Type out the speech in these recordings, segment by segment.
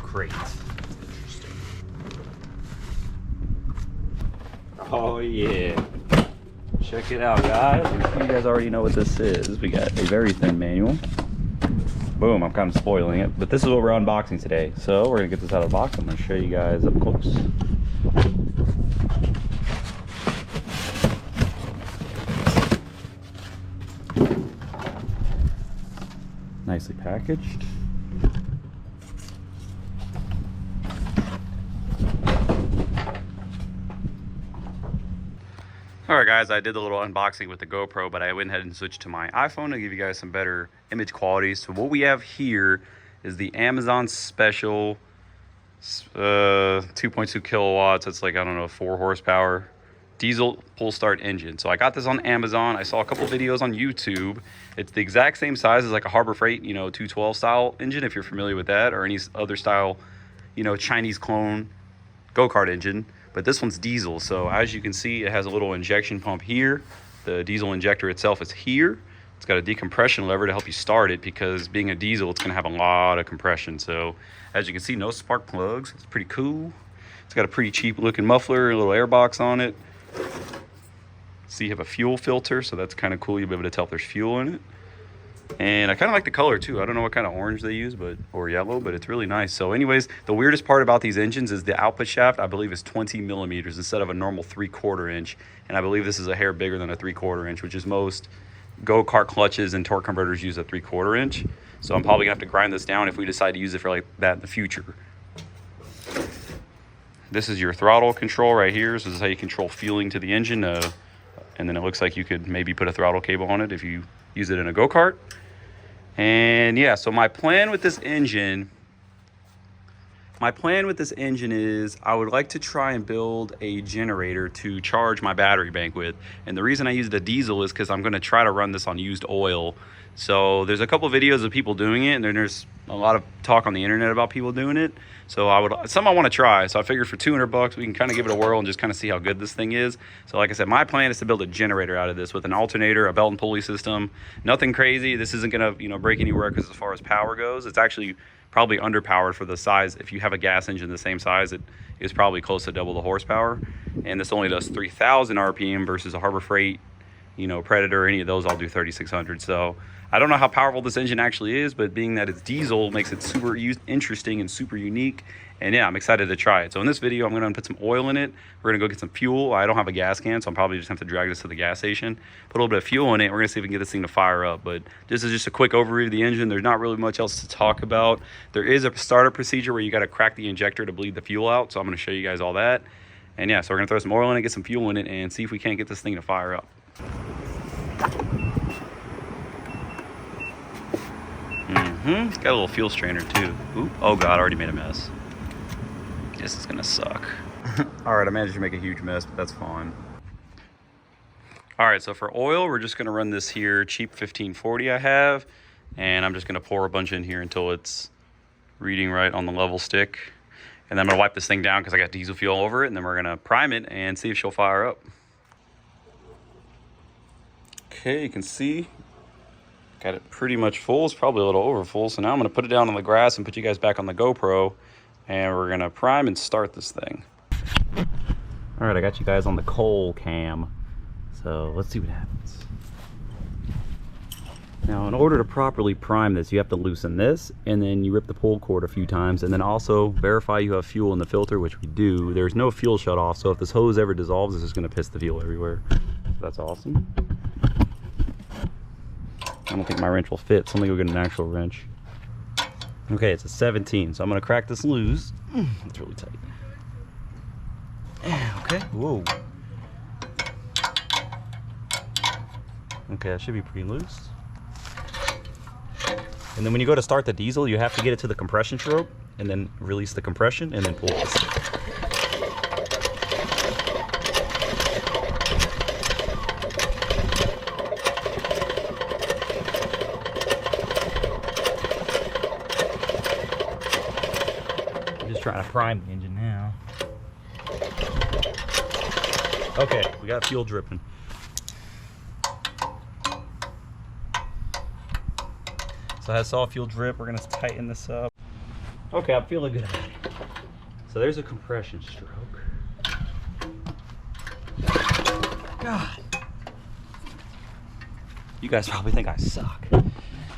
crate. Interesting. Oh yeah. Check it out, guys. You guys already know what this is. We got a very thin manual. Boom, I'm kind of spoiling it, but this is what we're unboxing today. So we're gonna get this out of the box. I'm gonna show you guys up close. Nicely packaged. Alright guys, I did the little unboxing with the GoPro, but I went ahead and switched to my iPhone to give you guys some better image quality. So what we have here is the Amazon Special 2.2 kilowatts. It's like, I don't know, 4 horsepower diesel pull start engine. So I got this on Amazon. I saw a couple videos on YouTube. It's the exact same size as like a Harbor Freight, 212 style engine, if you're familiar with that, or any other style, Chinese clone go-kart engine. But this one's diesel, so as you can see, it has a little injection pump here. The diesel injector itself is here. It's got a decompression lever to help you start it, because being a diesel, it's going to have a lot of compression. So as you can see, no spark plugs. It's pretty cool. It's got a pretty cheap looking muffler, a little air box on it. See, you have a fuel filter, so that's kind of cool. You'll be able to tell if there's fuel in it. And I kind of like the color too. I don't know what kind of orange they use, or yellow, but it's really nice. So anyways, the weirdest part about these engines is the output shaft, I believe, is 20 millimeters instead of a normal 3/4 inch. And I believe this is a hair bigger than a 3/4 inch, which is most go-kart clutches and torque converters use a 3/4 inch. So I'm probably gonna have to grind this down if we decide to use it for like that in the future. This is your throttle control right here. So this is how you control fueling to the engine. And then it looks like you could maybe put a throttle cable on it if you use it in a go-kart. And yeah, so my plan with this engine is I would like to try and build a generator to charge my battery bank with. And the reason I used a diesel is because I'm going to try to run this on used oil. So there's a couple videos of people doing it, and then there's a lot of talk on the internet about people doing it. So I want to try. So I figured for 200 bucks, we can kind of give it a whirl and just kind of see how good this thing is. So like I said, my plan is to build a generator out of this with an alternator, a belt and pulley system. Nothing crazy. This isn't going to, break anywhere, because as far as power goes, it's actually probably underpowered for the size. If you have a gas engine the same size, it is probably close to double the horsepower. And this only does 3,000 RPM versus a Harbor Freight, Predator, any of those, I'll do 3,600. So I don't know how powerful this engine actually is, but being that it's diesel makes it super interesting and super unique. And yeah, I'm excited to try it. So in this video, I'm gonna put some oil in it. We're gonna go get some fuel. I don't have a gas can, so I'm probably just have to drag this to the gas station, put a little bit of fuel in it. We're gonna see if we can get this thing to fire up. But this is just a quick overview of the engine. There's not really much else to talk about. There is a startup procedure where you gotta crack the injector to bleed the fuel out. So I'm gonna show you guys all that. And yeah, so we're gonna throw some oil in it, get some fuel in it, and see if we can't get this thing to fire up. It's got a little fuel strainer too. Ooh, oh God, I already made a mess. This is gonna suck. All right, I managed to make a huge mess, but that's fine. All right, so for oil, we're just gonna run this here cheap 1540 I have, and I'm just gonna pour a bunch in here until it's reading right on the level stick. And then I'm gonna wipe this thing down because I got diesel fuel over it, and then we're gonna prime it and see if she'll fire up. Okay, you can see got it pretty much full. It's probably a little over full. So now I'm going to put it down on the grass and put you guys back on the GoPro, and we're going to prime and start this thing. All right, I got you guys on the coal cam. So let's see what happens. Now, in order to properly prime this, you have to loosen this, and then you rip the pull cord a few times, and then also verify you have fuel in the filter, which we do. There's no fuel shut off, so if this hose ever dissolves, it's just going to piss the fuel everywhere. So that's awesome. I don't think my wrench will fit, so I'm gonna go get an actual wrench. Okay, it's a 17, so I'm gonna crack this loose. It's really tight. Okay, whoa. Okay, that should be pretty loose. And then when you go to start the diesel, you have to get it to the compression stroke, and then release the compression, and then pull this. Trying to prime the engine now. Okay, we got fuel dripping. So I saw fuel drip. We're gonna tighten this up. Okay, I'm feeling good. So there's a compression stroke. God. You guys probably think I suck.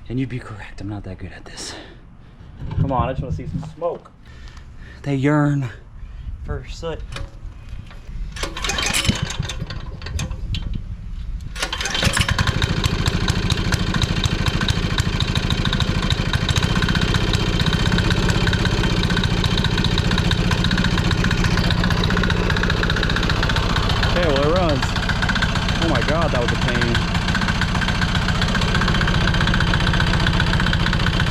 And you'd be correct, I'm not that good at this. Come on, I just want to see some smoke. They yearn for soot. Okay, well it runs. Oh my God, that was a pain.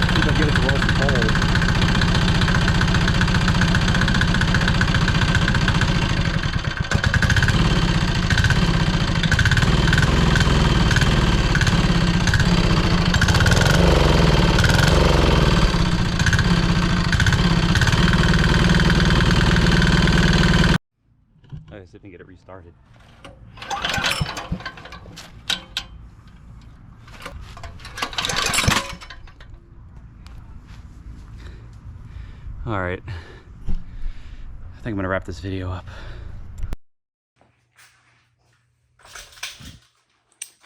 See if I get it to roll some coal. Let's see if we can get it restarted. All right, I think I'm gonna wrap this video up.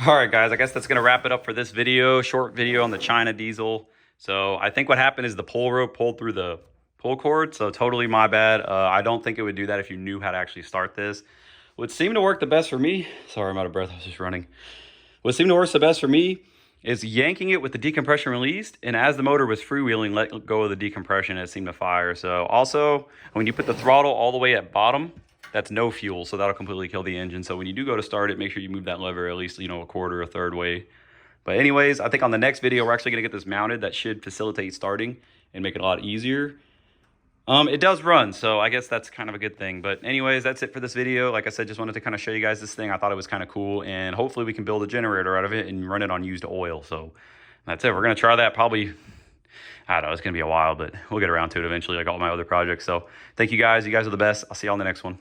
All right, guys, I guess that's gonna wrap it up for this video, short video on the China diesel. So I think what happened is the pull rope pulled through the pull cord, so totally my bad. I don't think it would do that if you knew how to actually start this. What seemed to work the best for me, sorry, I'm out of breath, I was just running. What seemed to work the best for me is yanking it with the decompression released, and as the motor was freewheeling, let go of the decompression, it seemed to fire. So also, when you put the throttle all the way at bottom, that's no fuel, so that'll completely kill the engine. So when you do go to start it, make sure you move that lever at least, a quarter or a third way. But anyways, I think on the next video, we're actually gonna get this mounted. That should facilitate starting and make it a lot easier. It does run, so I guess that's kind of a good thing. But anyways, that's it for this video. Like I said, just wanted to kind of show you guys this thing. I thought it was kind of cool, and hopefully we can build a generator out of it and run it on used oil. So that's it. We're going to try that probably, I don't know, it's going to be a while, but we'll get around to it eventually like all my other projects. So thank you guys. You guys are the best. I'll see you on the next one.